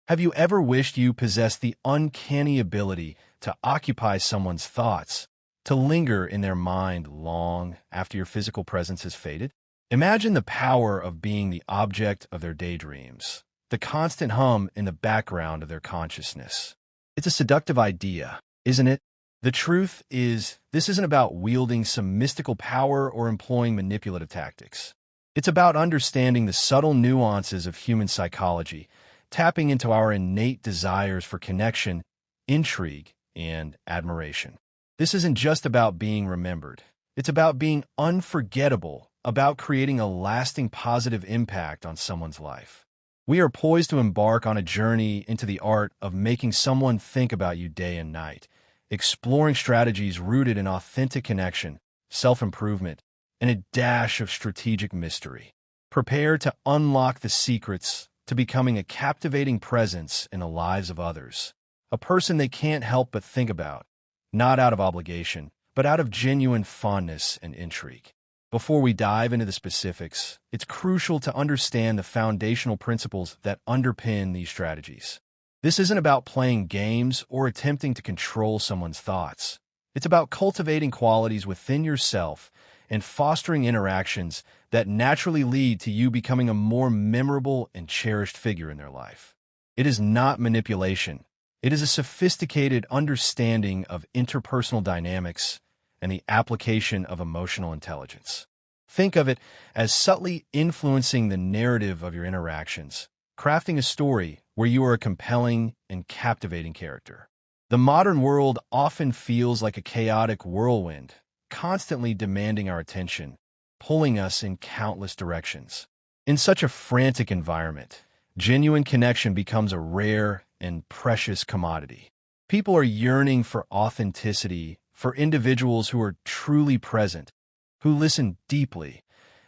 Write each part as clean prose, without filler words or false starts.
Have you ever wished you possessed the uncanny ability to occupy someone's thoughts, to linger in their mind long after your physical presence has faded? Imagine the power of being the object of their daydreams, the constant hum in the background of their consciousness. It's a seductive idea, isn't it? The truth is, this isn't about wielding some mystical power or employing manipulative tactics. It's about understanding the subtle nuances of human psychology, tapping into our innate desires for connection, intrigue, and admiration. This isn't just about being remembered. It's about being unforgettable, about creating a lasting positive impact on someone's life. We are poised to embark on a journey into the art of making someone think about you day and night, exploring strategies rooted in authentic connection, self-improvement, and a dash of strategic mystery. Prepare to unlock the secrets to becoming a captivating presence in the lives of others, a person they can't help but think about, not out of obligation, but out of genuine fondness and intrigue. Before we dive into the specifics, it's crucial to understand the foundational principles that underpin these strategies. This isn't about playing games or attempting to control someone's thoughts. It's about cultivating qualities within yourself and fostering interactions that naturally lead to you becoming a more memorable and cherished figure in their life. It is not manipulation. It is a sophisticated understanding of interpersonal dynamics and the application of emotional intelligence. Think of it as subtly influencing the narrative of your interactions, crafting a story where you are a compelling and captivating character. The modern world often feels like a chaotic whirlwind, constantly demanding our attention, pulling us in countless directions. In such a frantic environment, genuine connection becomes a rare and precious commodity. People are yearning for authenticity, for individuals who are truly present, who listen deeply,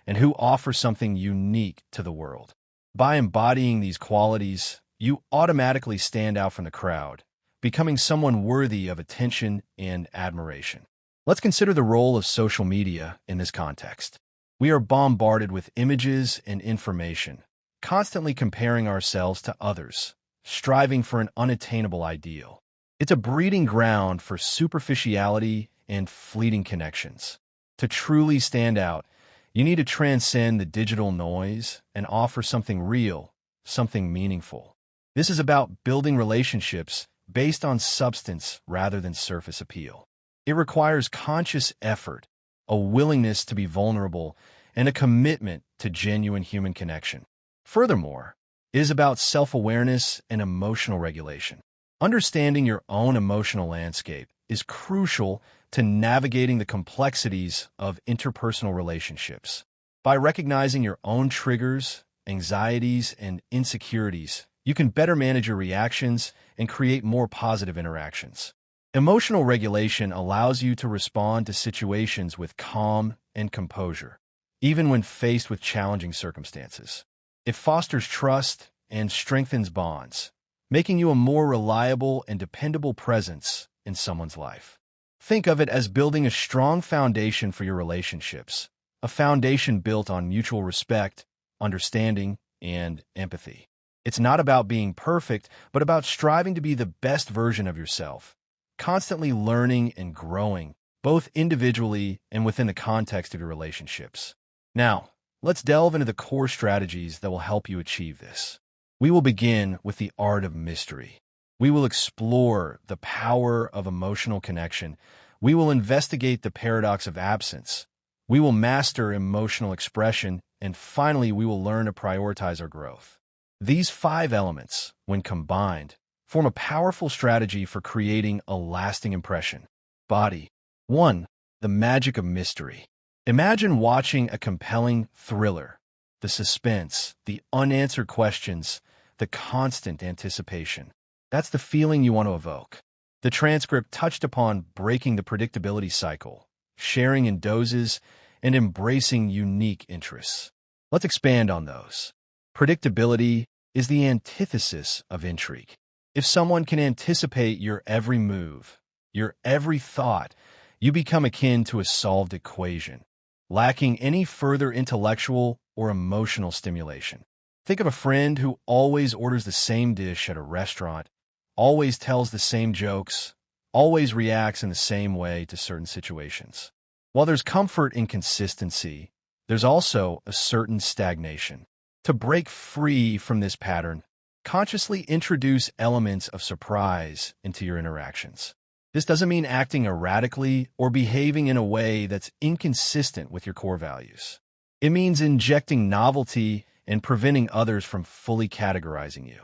and who offer something unique to the world. By embodying these qualities, you automatically stand out from the crowd, becoming someone worthy of attention and admiration. Let's consider the role of social media in this context. We are bombarded with images and information, constantly comparing ourselves to others, striving for an unattainable ideal. It's a breeding ground for superficiality and fleeting connections. To truly stand out, you need to transcend the digital noise and offer something real, something meaningful. This is about building relationships based on substance rather than surface appeal. It requires conscious effort, a willingness to be vulnerable, and a commitment to genuine human connection. Furthermore, it is about self-awareness and emotional regulation. Understanding your own emotional landscape is crucial to navigating the complexities of interpersonal relationships. By recognizing your own triggers, anxieties, and insecurities, you can better manage your reactions and create more positive interactions. Emotional regulation allows you to respond to situations with calm and composure, even when faced with challenging circumstances. It fosters trust and strengthens bonds, making you a more reliable and dependable presence in someone's life. Think of it as building a strong foundation for your relationships, a foundation built on mutual respect, understanding, and empathy. It's not about being perfect, but about striving to be the best version of yourself, constantly learning and growing, both individually and within the context of your relationships. Now, let's delve into the core strategies that will help you achieve this. We will begin with the art of mystery. We will explore the power of emotional connection. We will investigate the paradox of absence. We will master emotional expression. And finally, we will learn to prioritize our growth. These 5 elements, when combined, form a powerful strategy for creating a lasting impression. Body. 1. The magic of mystery. Imagine watching a compelling thriller. The suspense, the unanswered questions, the constant anticipation. That's the feeling you want to evoke. The transcript touched upon breaking the predictability cycle, sharing in doses, and embracing unique interests. Let's expand on those. Predictability is the antithesis of intrigue. If someone can anticipate your every move, your every thought, you become akin to a solved equation, lacking any further intellectual or emotional stimulation. Think of a friend who always orders the same dish at a restaurant, always tells the same jokes, always reacts in the same way to certain situations. While there's comfort in consistency, there's also a certain stagnation. To break free from this pattern, consciously introduce elements of surprise into your interactions. This doesn't mean acting erratically or behaving in a way that's inconsistent with your core values. It means injecting novelty and preventing others from fully categorizing you.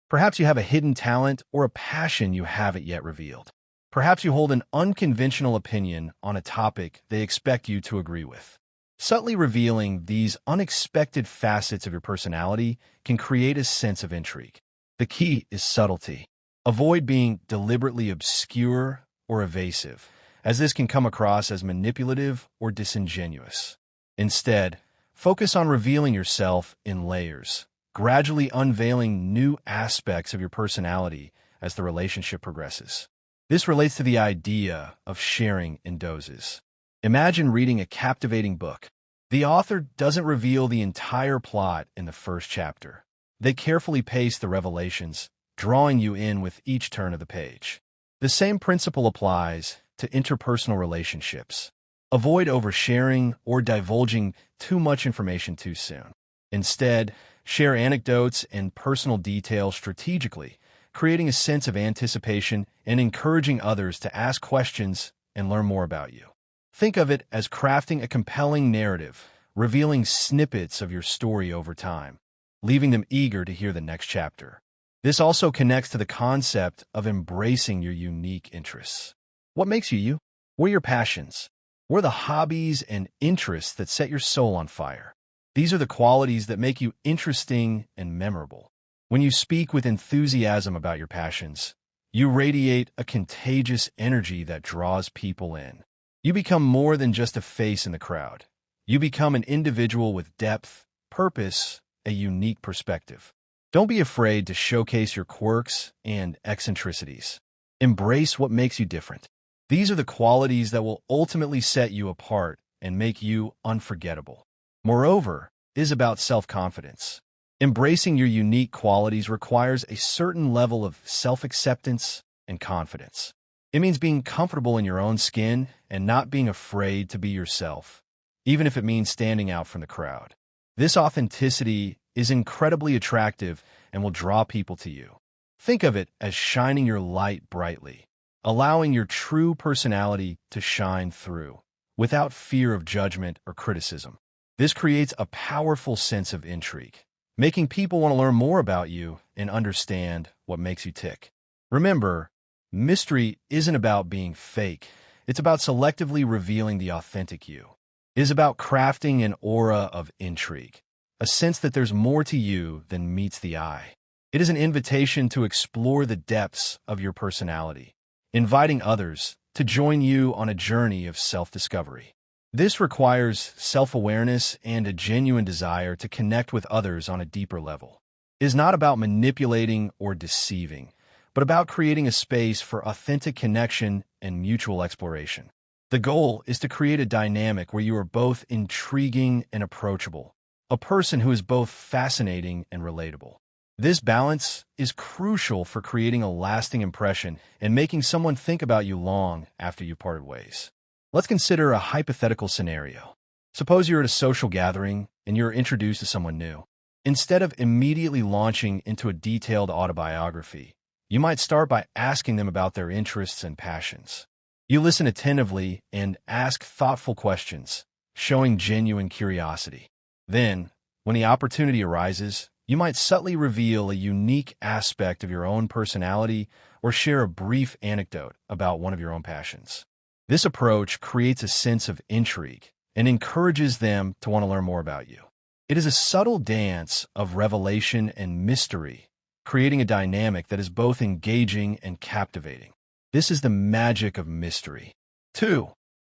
Perhaps you have a hidden talent or a passion you haven't yet revealed. Perhaps you hold an unconventional opinion on a topic they expect you to agree with. Subtly revealing these unexpected facets of your personality can create a sense of intrigue. The key is subtlety. Avoid being deliberately obscure or evasive, as this can come across as manipulative or disingenuous. Instead, focus on revealing yourself in layers, gradually unveiling new aspects of your personality as the relationship progresses. This relates to the idea of sharing in doses. Imagine reading a captivating book. The author doesn't reveal the entire plot in the first chapter. They carefully pace the revelations, drawing you in with each turn of the page. The same principle applies to interpersonal relationships. Avoid oversharing or divulging too much information too soon. Instead, share anecdotes and personal details strategically, creating a sense of anticipation and encouraging others to ask questions and learn more about you. Think of it as crafting a compelling narrative, revealing snippets of your story over time, leaving them eager to hear the next chapter. This also connects to the concept of embracing your unique interests. What makes you you? What are your passions? What are the hobbies and interests that set your soul on fire? These are the qualities that make you interesting and memorable. When you speak with enthusiasm about your passions, you radiate a contagious energy that draws people in. You become more than just a face in the crowd. You become an individual with depth, purpose, a unique perspective. Don't be afraid to showcase your quirks and eccentricities. Embrace what makes you different. These are the qualities that will ultimately set you apart and make you unforgettable. Moreover, it is about self-confidence. Embracing your unique qualities requires a certain level of self-acceptance and confidence. It means being comfortable in your own skin and not being afraid to be yourself, even if it means standing out from the crowd. This authenticity is incredibly attractive and will draw people to you. Think of it as shining your light brightly, allowing your true personality to shine through, without fear of judgment or criticism. This creates a powerful sense of intrigue, making people want to learn more about you and understand what makes you tick. Remember, mystery isn't about being fake. It's about selectively revealing the authentic you. It is about crafting an aura of intrigue, a sense that there's more to you than meets the eye. It is an invitation to explore the depths of your personality, inviting others to join you on a journey of self-discovery. This requires self-awareness and a genuine desire to connect with others on a deeper level. It is not about manipulating or deceiving, but about creating a space for authentic connection and mutual exploration. The goal is to create a dynamic where you are both intriguing and approachable, a person who is both fascinating and relatable. This balance is crucial for creating a lasting impression and making someone think about you long after you parted ways. Let's consider a hypothetical scenario. Suppose you're at a social gathering and you're introduced to someone new. Instead of immediately launching into a detailed autobiography, you might start by asking them about their interests and passions. You listen attentively and ask thoughtful questions, showing genuine curiosity. Then, when the opportunity arises, you might subtly reveal a unique aspect of your own personality or share a brief anecdote about one of your own passions. This approach creates a sense of intrigue and encourages them to want to learn more about you. It is a subtle dance of revelation and mystery, creating a dynamic that is both engaging and captivating. This is the magic of mystery. 2.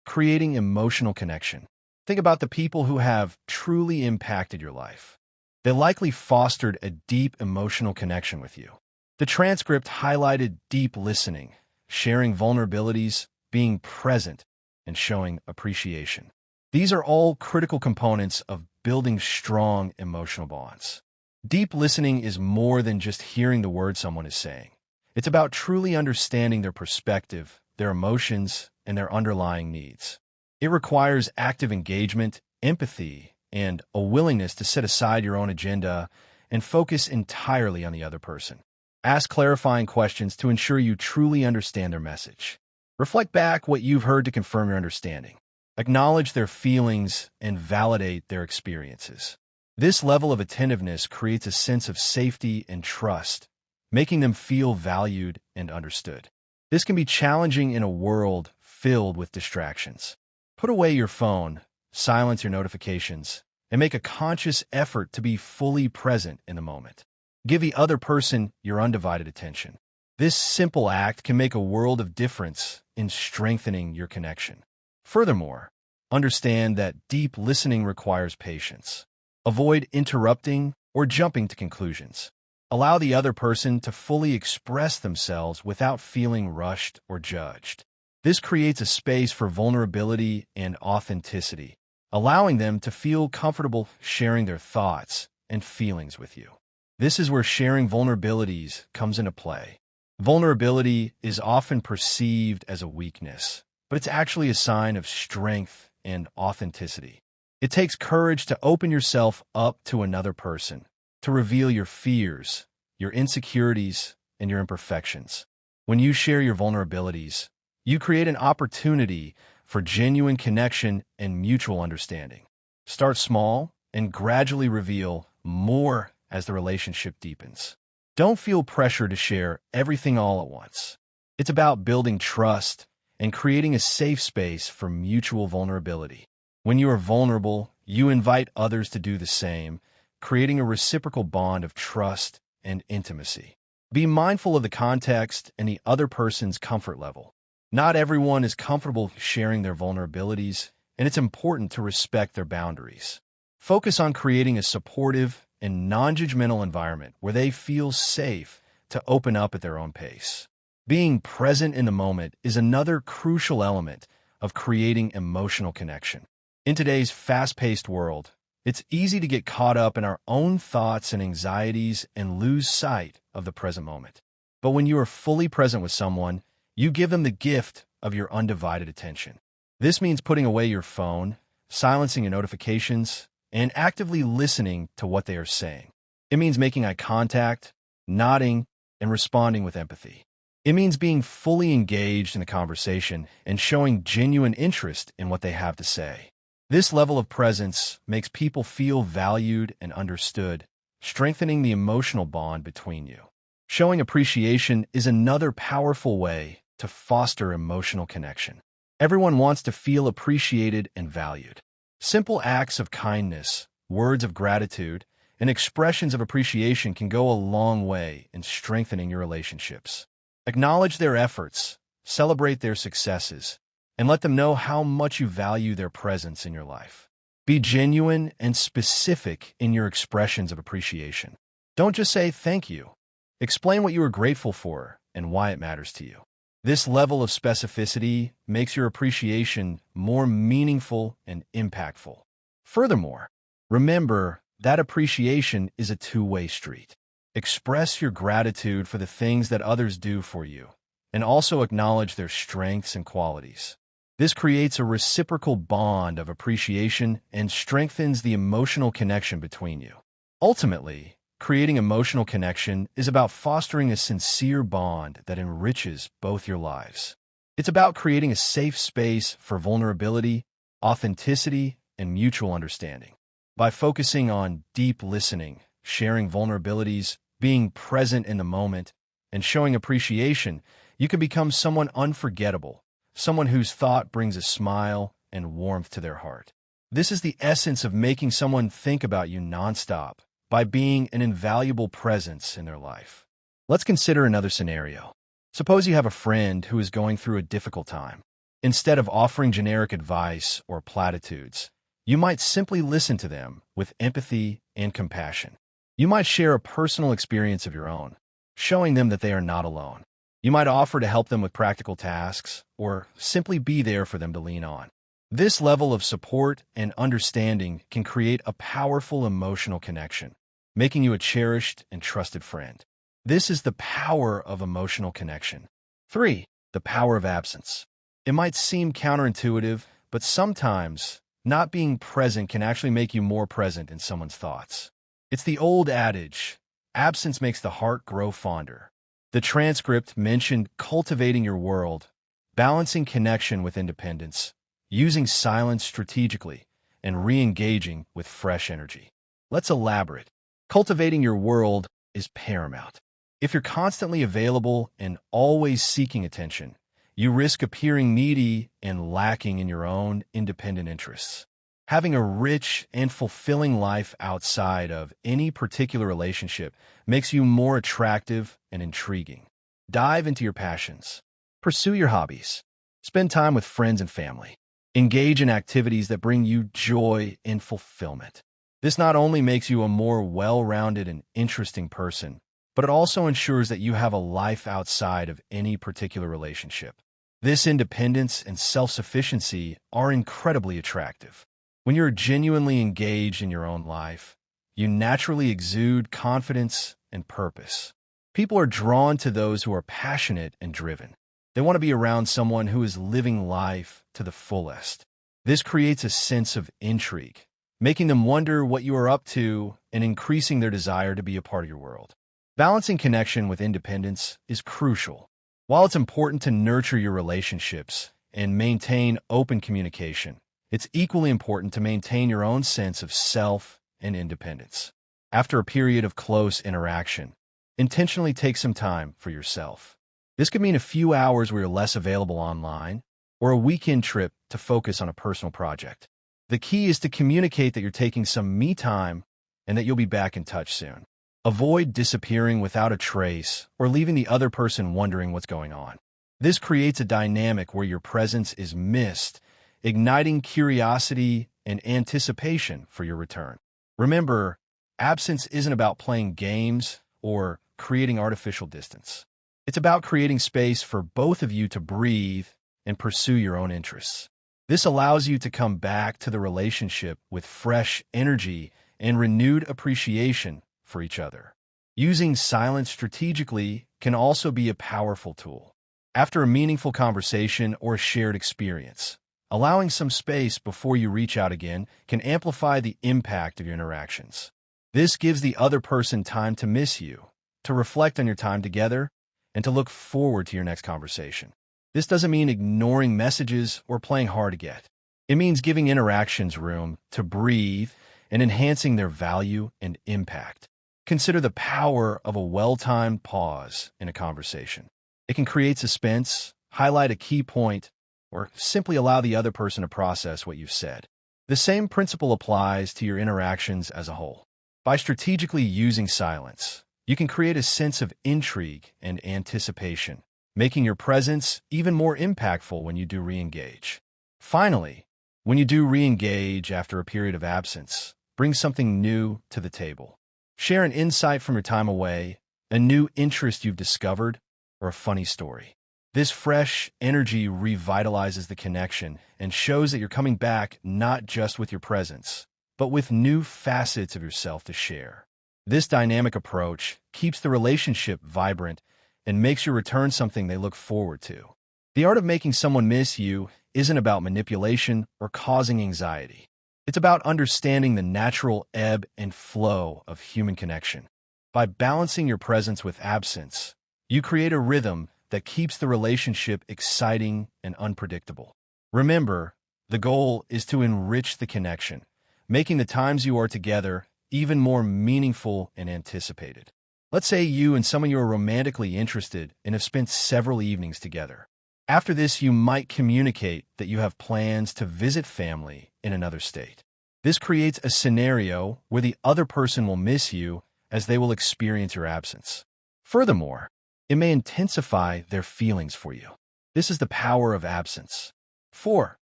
Creating emotional connection. Think about the people who have truly impacted your life. They likely fostered a deep emotional connection with you. The transcript highlighted deep listening, sharing vulnerabilities, being present, and showing appreciation. These are all critical components of building strong emotional bonds. Deep listening is more than just hearing the words someone is saying. It's about truly understanding their perspective, their emotions, and their underlying needs. It requires active engagement, empathy, and a willingness to set aside your own agenda and focus entirely on the other person. Ask clarifying questions to ensure you truly understand their message. Reflect back what you've heard to confirm your understanding. Acknowledge their feelings and validate their experiences. This level of attentiveness creates a sense of safety and trust, making them feel valued and understood. This can be challenging in a world filled with distractions. Put away your phone, silence your notifications, and make a conscious effort to be fully present in the moment. Give the other person your undivided attention. This simple act can make a world of difference in strengthening your connection. Furthermore, understand that deep listening requires patience. Avoid interrupting or jumping to conclusions. Allow the other person to fully express themselves without feeling rushed or judged. This creates a space for vulnerability and authenticity, allowing them to feel comfortable sharing their thoughts and feelings with you. This is where sharing vulnerabilities comes into play. Vulnerability is often perceived as a weakness, but it's actually a sign of strength and authenticity. It takes courage to open yourself up to another person, to reveal your fears, your insecurities, and your imperfections. When you share your vulnerabilities, you create an opportunity for genuine connection and mutual understanding. Start small and gradually reveal more as the relationship deepens. Don't feel pressure to share everything all at once. It's about building trust and creating a safe space for mutual vulnerability. When you are vulnerable, you invite others to do the same, creating a reciprocal bond of trust and intimacy. Be mindful of the context and the other person's comfort level. Not everyone is comfortable sharing their vulnerabilities, and it's important to respect their boundaries. Focus on creating a supportive and non-judgmental environment where they feel safe to open up at their own pace. Being present in the moment is another crucial element of creating emotional connection. In today's fast-paced world, it's easy to get caught up in our own thoughts and anxieties and lose sight of the present moment. But when you are fully present with someone, you give them the gift of your undivided attention. This means putting away your phone, silencing your notifications, and actively listening to what they are saying. It means making eye contact, nodding, and responding with empathy. It means being fully engaged in the conversation and showing genuine interest in what they have to say. This level of presence makes people feel valued and understood, strengthening the emotional bond between you. Showing appreciation is another powerful way to foster emotional connection. Everyone wants to feel appreciated and valued. Simple acts of kindness, words of gratitude, and expressions of appreciation can go a long way in strengthening your relationships. Acknowledge their efforts, celebrate their successes, and let them know how much you value their presence in your life. Be genuine and specific in your expressions of appreciation. Don't just say thank you. Explain what you are grateful for and why it matters to you. This level of specificity makes your appreciation more meaningful and impactful. Furthermore, remember that appreciation is a two-way street. Express your gratitude for the things that others do for you, and also acknowledge their strengths and qualities. This creates a reciprocal bond of appreciation and strengthens the emotional connection between you. Ultimately, creating emotional connection is about fostering a sincere bond that enriches both your lives. It's about creating a safe space for vulnerability, authenticity, and mutual understanding. By focusing on deep listening, sharing vulnerabilities, being present in the moment, and showing appreciation, you can become someone unforgettable, someone whose thought brings a smile and warmth to their heart. This is the essence of making someone think about you nonstop, by being an invaluable presence in their life. Let's consider another scenario. Suppose you have a friend who is going through a difficult time. Instead of offering generic advice or platitudes, you might simply listen to them with empathy and compassion. You might share a personal experience of your own, showing them that they are not alone. You might offer to help them with practical tasks or simply be there for them to lean on. This level of support and understanding can create a powerful emotional connection, making you a cherished and trusted friend. This is the power of emotional connection. 3. The power of absence. It might seem counterintuitive, but sometimes not being present can actually make you more present in someone's thoughts. It's the old adage, absence makes the heart grow fonder. The transcript mentioned cultivating your world, balancing connection with independence, using silence strategically, and re-engaging with fresh energy. Let's elaborate. Cultivating your world is paramount. If you're constantly available and always seeking attention, you risk appearing needy and lacking in your own independent interests. Having a rich and fulfilling life outside of any particular relationship makes you more attractive and intriguing. Dive into your passions. Pursue your hobbies. Spend time with friends and family. Engage in activities that bring you joy and fulfillment. This not only makes you a more well-rounded and interesting person, but it also ensures that you have a life outside of any particular relationship. This independence and self-sufficiency are incredibly attractive. When you're genuinely engaged in your own life, you naturally exude confidence and purpose. People are drawn to those who are passionate and driven. They want to be around someone who is living life to the fullest. This creates a sense of intrigue, making them wonder what you are up to and increasing their desire to be a part of your world. Balancing connection with independence is crucial. While it's important to nurture your relationships and maintain open communication, it's equally important to maintain your own sense of self and independence. After a period of close interaction, intentionally take some time for yourself. This could mean a few hours where you're less available online, or a weekend trip to focus on a personal project. The key is to communicate that you're taking some me time and that you'll be back in touch soon. Avoid disappearing without a trace or leaving the other person wondering what's going on. This creates a dynamic where your presence is missed, igniting curiosity and anticipation for your return. Remember, absence isn't about playing games or creating artificial distance. It's about creating space for both of you to breathe and pursue your own interests. This allows you to come back to the relationship with fresh energy and renewed appreciation for each other. Using silence strategically can also be a powerful tool. After a meaningful conversation or a shared experience, allowing some space before you reach out again can amplify the impact of your interactions. This gives the other person time to miss you, to reflect on your time together, and to look forward to your next conversation. This doesn't mean ignoring messages or playing hard to get. It means giving interactions room to breathe and enhancing their value and impact. Consider the power of a well-timed pause in a conversation. It can create suspense, highlight a key point, or simply allow the other person to process what you've said. The same principle applies to your interactions as a whole. By strategically using silence, you can create a sense of intrigue and anticipation, making your presence even more impactful when you do re-engage. Finally, when you do re-engage after a period of absence, bring something new to the table. Share an insight from your time away, a new interest you've discovered, or a funny story. This fresh energy revitalizes the connection and shows that you're coming back not just with your presence, but with new facets of yourself to share. This dynamic approach keeps the relationship vibrant and makes your return something they look forward to. The art of making someone miss you isn't about manipulation or causing anxiety. It's about understanding the natural ebb and flow of human connection. By balancing your presence with absence, you create a rhythm that keeps the relationship exciting and unpredictable. Remember, the goal is to enrich the connection, making the times you are together even more meaningful and anticipated. Let's say you and someone you are romantically interested in have spent several evenings together. After this, you might communicate that you have plans to visit family in another state. This creates a scenario where the other person will miss you as they will experience your absence. Furthermore, it may intensify their feelings for you. This is the power of absence. 4.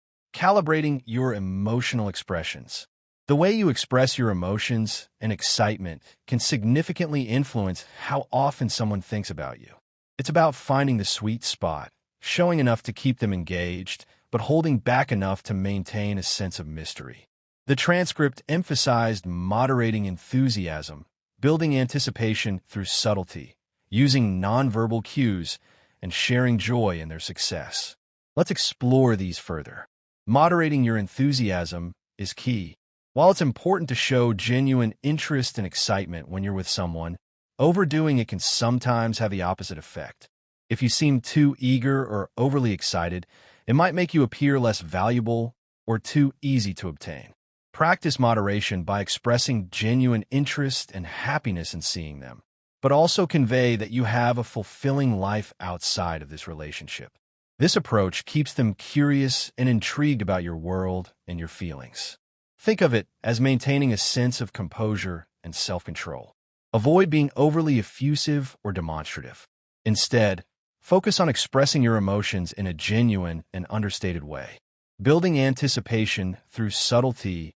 Calibrating your emotional expressions. The way you express your emotions and excitement can significantly influence how often someone thinks about you. It's about finding the sweet spot, showing enough to keep them engaged, but holding back enough to maintain a sense of mystery. The transcript emphasized moderating enthusiasm, building anticipation through subtlety, using nonverbal cues, and sharing joy in their success. Let's explore these further. Moderating your enthusiasm is key. While it's important to show genuine interest and excitement when you're with someone, overdoing it can sometimes have the opposite effect. If you seem too eager or overly excited, it might make you appear less valuable or too easy to obtain. Practice moderation by expressing genuine interest and happiness in seeing them, but also convey that you have a fulfilling life outside of this relationship. This approach keeps them curious and intrigued about your world and your feelings. Think of it as maintaining a sense of composure and self-control. Avoid being overly effusive or demonstrative. Instead, focus on expressing your emotions in a genuine and understated way. Building anticipation through subtlety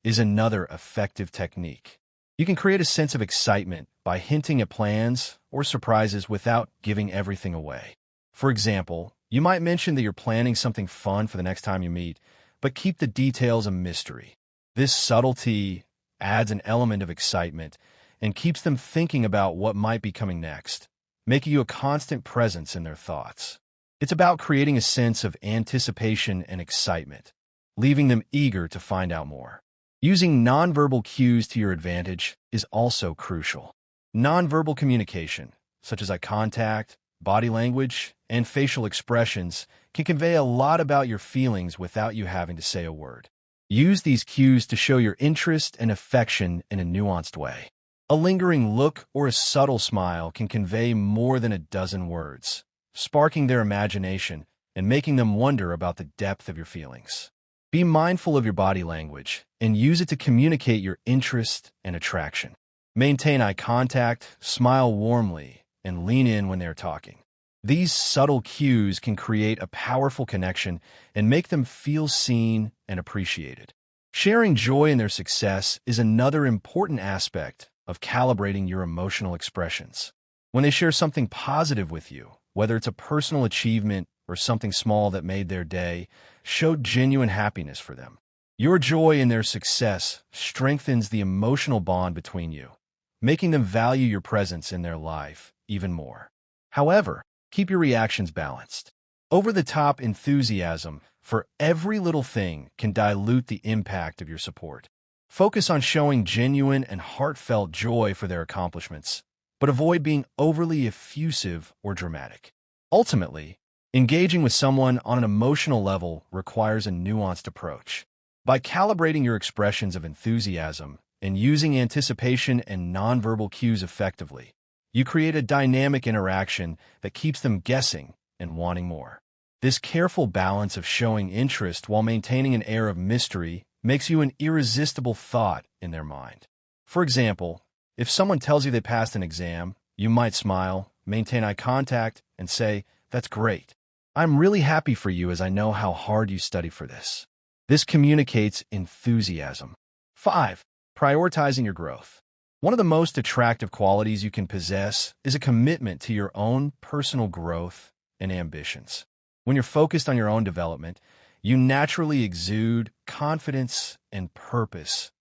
is another effective technique. You can create a sense of excitement by hinting at plans or surprises without giving everything away. For example, you might mention that you're planning something fun for the next time you meet, but keep the details a mystery. This subtlety adds an element of excitement and keeps them thinking about what might be coming next, making you a constant presence in their thoughts. It's about creating a sense of anticipation and excitement, leaving them eager to find out more. Using nonverbal cues to your advantage is also crucial. Nonverbal communication, such as eye contact, body language, and facial expressions, can convey a lot about your feelings without you having to say a word. Use these cues to show your interest and affection in a nuanced way. A lingering look or a subtle smile can convey more than a dozen words, sparking their imagination and making them wonder about the depth of your feelings. Be mindful of your body language and use it to communicate your interest and attraction. Maintain eye contact, smile warmly, and lean in when they're talking. These subtle cues can create a powerful connection and make them feel seen and appreciated. Sharing joy in their success is another important aspect of calibrating your emotional expressions. When they share something positive with you, whether it's a personal achievement or something small that made their day, show genuine happiness for them. Your joy in their success strengthens the emotional bond between you, making them value your presence in their life even more. However, keep your reactions balanced. Over-the-top enthusiasm for every little thing can dilute the impact of your support. Focus on showing genuine and heartfelt joy for their accomplishments, but avoid being overly effusive or dramatic. Ultimately, engaging with someone on an emotional level requires a nuanced approach. By calibrating your expressions of enthusiasm and using anticipation and nonverbal cues effectively, you create a dynamic interaction that keeps them guessing and wanting more. This careful balance of showing interest while maintaining an air of mystery makes you an irresistible thought in their mind. For example, if someone tells you they passed an exam, you might smile, maintain eye contact, and say, "That's great. I'm really happy for you as I know how hard you studied for this." This communicates enthusiasm. 5. Prioritizing your growth. One of the most attractive qualities you can possess is a commitment to your own personal growth and ambitions. When you're focused on your own development, you naturally exude confidence and purpose,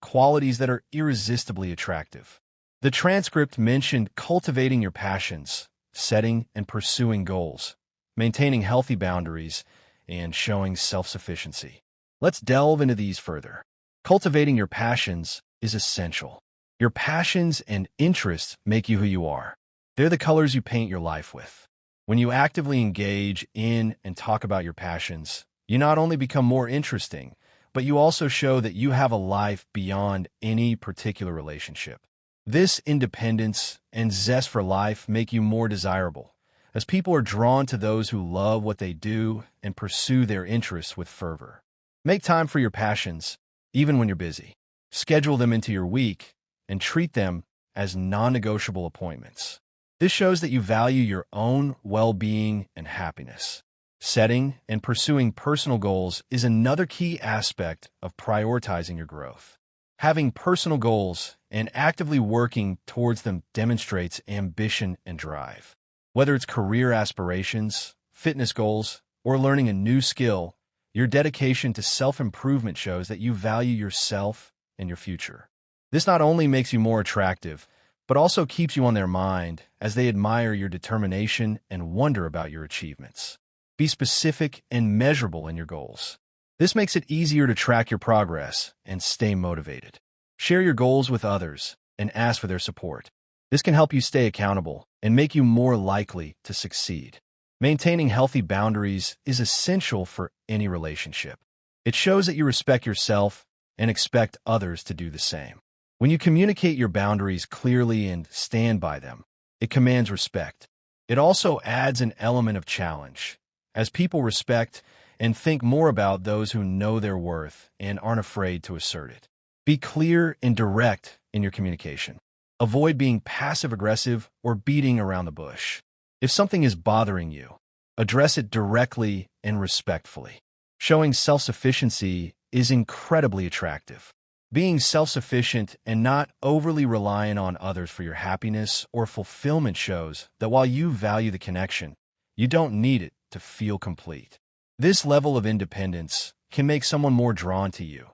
qualities that are irresistibly attractive. The transcript mentioned cultivating your passions, setting and pursuing goals, maintaining healthy boundaries, and showing self-sufficiency. Let's delve into these further. Cultivating your passions is essential. Your passions and interests make you who you are. They're the colors you paint your life with. When you actively engage in and talk about your passions, you not only become more interesting, but you also show that you have a life beyond any particular relationship. This independence and zest for life make you more desirable, as people are drawn to those who love what they do and pursue their interests with fervor. Make time for your passions, even when you're busy. Schedule them into your week and treat them as non-negotiable appointments. This shows that you value your own well-being and happiness. Setting and pursuing personal goals is another key aspect of prioritizing your growth. Having personal goals and actively working towards them demonstrates ambition and drive. Whether it's career aspirations, fitness goals, or learning a new skill, your dedication to self-improvement shows that you value yourself and your future. This not only makes you more attractive, but also keeps you on their mind as they admire your determination and wonder about your achievements. Be specific and measurable in your goals. This makes it easier to track your progress and stay motivated. Share your goals with others and ask for their support. This can help you stay accountable and make you more likely to succeed. Maintaining healthy boundaries is essential for any relationship. It shows that you respect yourself and expect others to do the same. When you communicate your boundaries clearly and stand by them, it commands respect. It also adds an element of challenge, as people respect and think more about those who know their worth and aren't afraid to assert it. Be clear and direct in your communication. Avoid being passive-aggressive or beating around the bush. If something is bothering you, address it directly and respectfully. Showing self-sufficiency is incredibly attractive. Being self-sufficient and not overly reliant on others for your happiness or fulfillment shows that while you value the connection, you don't need it to feel complete. This level of independence can make someone more drawn to you,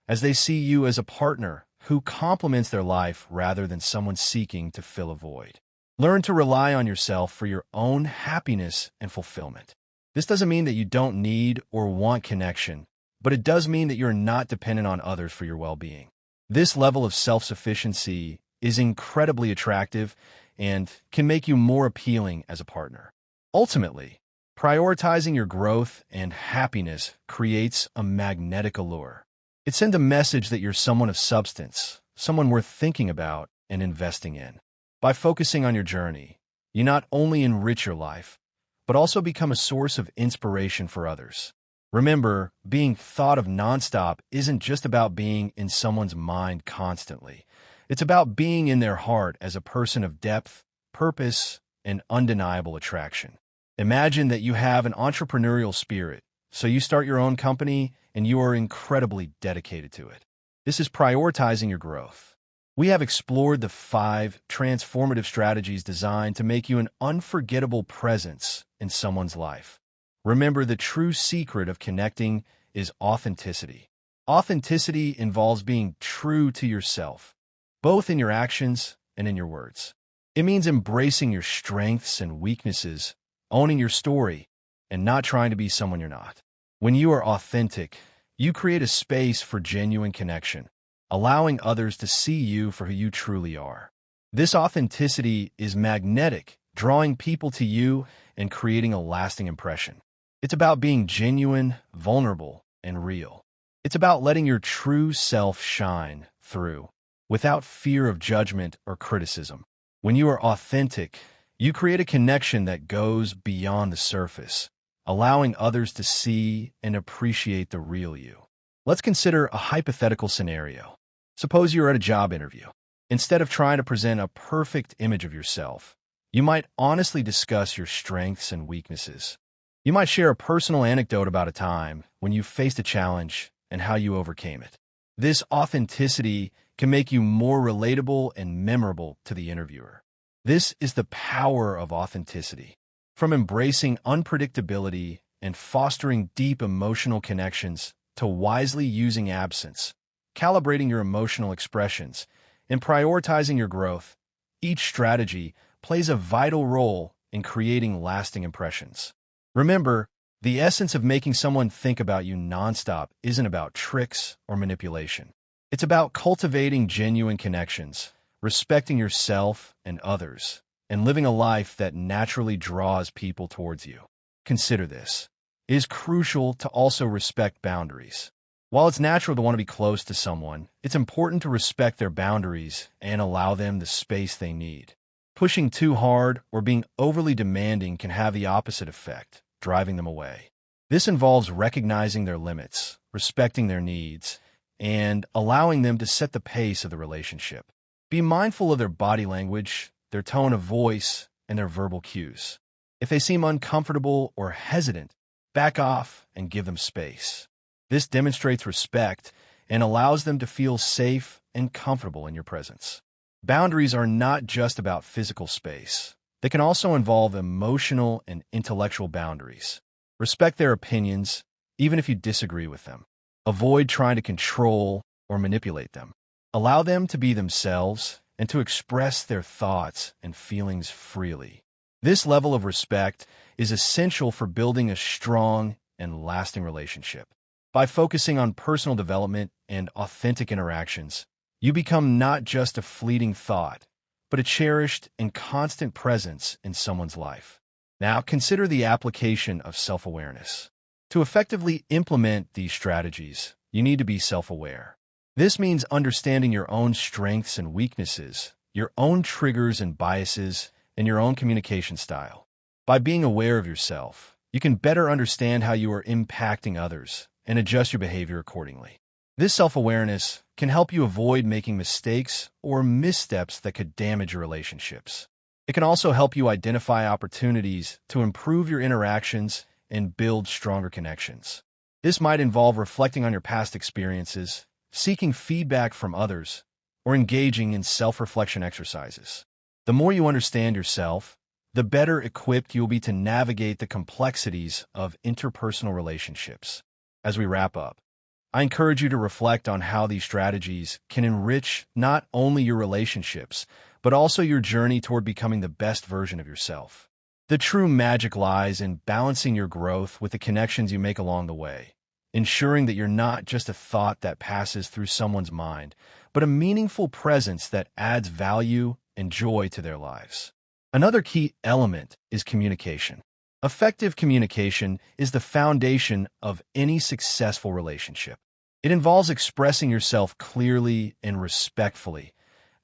as they see you as a partner who complements their life rather than someone seeking to fill a void. Learn to rely on yourself for your own happiness and fulfillment. This doesn't mean that you don't need or want connection, but it does mean that you're not dependent on others for your well-being. This level of self-sufficiency is incredibly attractive and can make you more appealing as a partner. Ultimately, prioritizing your growth and happiness creates a magnetic allure. It sends a message that you're someone of substance, someone worth thinking about and investing in. By focusing on your journey, you not only enrich your life, but also become a source of inspiration for others. Remember, being thought of nonstop isn't just about being in someone's mind constantly. It's about being in their heart as a person of depth, purpose, and undeniable attraction. Imagine that you have an entrepreneurial spirit, so you start your own company and you are incredibly dedicated to it. This is prioritizing your growth. We have explored the 5 transformative strategies designed to make you an unforgettable presence in someone's life. Remember, the true secret of connecting is authenticity. Authenticity involves being true to yourself, both in your actions and in your words. It means embracing your strengths and weaknesses, owning your story, and not trying to be someone you're not. When you are authentic, you create a space for genuine connection, allowing others to see you for who you truly are. This authenticity is magnetic, drawing people to you and creating a lasting impression. It's about being genuine, vulnerable, and real. It's about letting your true self shine through, without fear of judgment or criticism. When you are authentic, you create a connection that goes beyond the surface, allowing others to see and appreciate the real you. Let's consider a hypothetical scenario. Suppose you're at a job interview. Instead of trying to present a perfect image of yourself, you might honestly discuss your strengths and weaknesses. You might share a personal anecdote about a time when you faced a challenge and how you overcame it. This authenticity can make you more relatable and memorable to the interviewer. This is the power of authenticity. From embracing unpredictability and fostering deep emotional connections to wisely using absence, calibrating your emotional expressions, and prioritizing your growth, each strategy plays a vital role in creating lasting impressions. Remember, the essence of making someone think about you nonstop isn't about tricks or manipulation. It's about cultivating genuine connections, respecting yourself and others, and living a life that naturally draws people towards you. Consider this. It is crucial to also respect boundaries. While it's natural to want to be close to someone, it's important to respect their boundaries and allow them the space they need. Pushing too hard or being overly demanding can have the opposite effect, driving them away. This involves recognizing their limits, respecting their needs, and allowing them to set the pace of the relationship. Be mindful of their body language, their tone of voice, and their verbal cues. If they seem uncomfortable or hesitant, back off and give them space. This demonstrates respect and allows them to feel safe and comfortable in your presence. Boundaries are not just about physical space. They can also involve emotional and intellectual boundaries. Respect their opinions, even if you disagree with them. Avoid trying to control or manipulate them. Allow them to be themselves and to express their thoughts and feelings freely. This level of respect is essential for building a strong and lasting relationship. By focusing on personal development and authentic interactions, you become not just a fleeting thought, but a cherished and constant presence in someone's life. Now, consider the application of self-awareness. To effectively implement these strategies, you need to be self-aware. This means understanding your own strengths and weaknesses, your own triggers and biases, and your own communication style. By being aware of yourself, you can better understand how you are impacting others and adjust your behavior accordingly. This self-awareness can help you avoid making mistakes or missteps that could damage your relationships. It can also help you identify opportunities to improve your interactions and build stronger connections. This might involve reflecting on your past experiences, seeking feedback from others, or engaging in self-reflection exercises. The more you understand yourself, the better equipped you'll be to navigate the complexities of interpersonal relationships. As we wrap up, I encourage you to reflect on how these strategies can enrich not only your relationships, but also your journey toward becoming the best version of yourself. The true magic lies in balancing your growth with the connections you make along the way, ensuring that you're not just a thought that passes through someone's mind, but a meaningful presence that adds value and joy to their lives. Another key element is communication. Effective communication is the foundation of any successful relationship. It involves expressing yourself clearly and respectfully,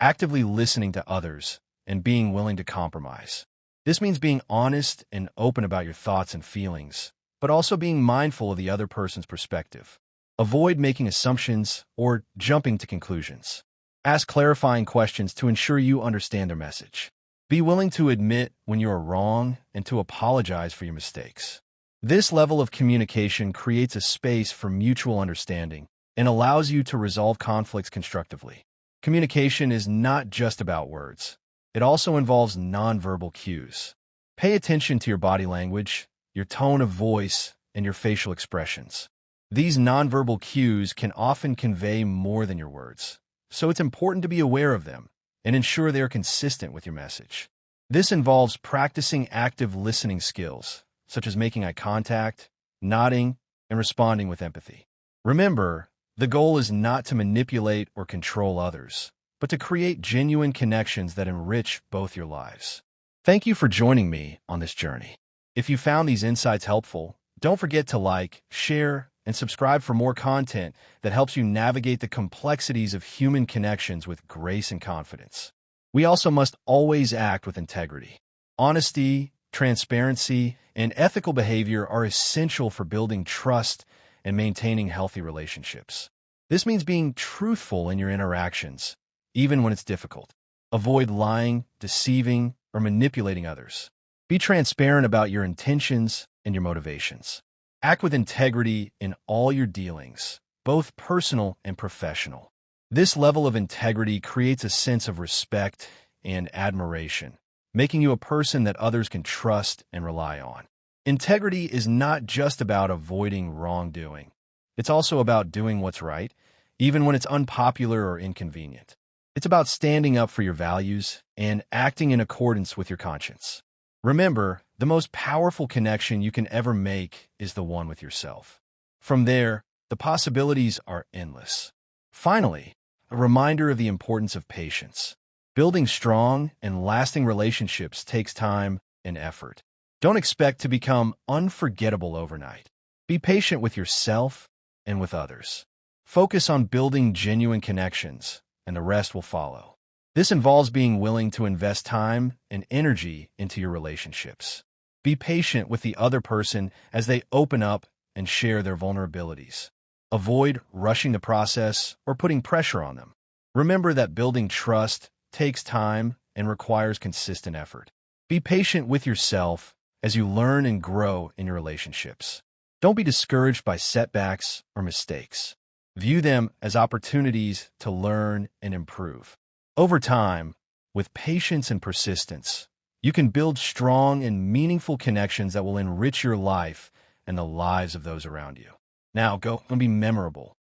actively listening to others, and being willing to compromise. This means being honest and open about your thoughts and feelings, but also being mindful of the other person's perspective. Avoid making assumptions or jumping to conclusions. Ask clarifying questions to ensure you understand their message. Be willing to admit when you are wrong and to apologize for your mistakes. This level of communication creates a space for mutual understanding and allows you to resolve conflicts constructively. Communication is not just about words. It also involves nonverbal cues. Pay attention to your body language, your tone of voice, and your facial expressions. These nonverbal cues can often convey more than your words, so it's important to be aware of them and ensure they are consistent with your message. This involves practicing active listening skills, such as making eye contact, nodding, and responding with empathy. Remember, the goal is not to manipulate or control others, but to create genuine connections that enrich both your lives. Thank you for joining me on this journey. If you found these insights helpful, don't forget to like, share, and subscribe for more content that helps you navigate the complexities of human connections with grace and confidence. We also must always act with integrity. Honesty, transparency, and ethical behavior are essential for building trust and maintaining healthy relationships. This means being truthful in your interactions, even when it's difficult. Avoid lying, deceiving, or manipulating others. Be transparent about your intentions and your motivations. Act with integrity in all your dealings, both personal and professional. This level of integrity creates a sense of respect and admiration, making you a person that others can trust and rely on. Integrity is not just about avoiding wrongdoing. It's also about doing what's right, even when it's unpopular or inconvenient. It's about standing up for your values and acting in accordance with your conscience. Remember, the most powerful connection you can ever make is the one with yourself. From there, the possibilities are endless. Finally, a reminder of the importance of patience. Building strong and lasting relationships takes time and effort. Don't expect to become unforgettable overnight. Be patient with yourself and with others. Focus on building genuine connections, and the rest will follow. This involves being willing to invest time and energy into your relationships. Be patient with the other person as they open up and share their vulnerabilities. Avoid rushing the process or putting pressure on them. Remember that building trust takes time and requires consistent effort. Be patient with yourself as you learn and grow in your relationships. Don't be discouraged by setbacks or mistakes. View them as opportunities to learn and improve. Over time, with patience and persistence, you can build strong and meaningful connections that will enrich your life and the lives of those around you. Now, go and be memorable.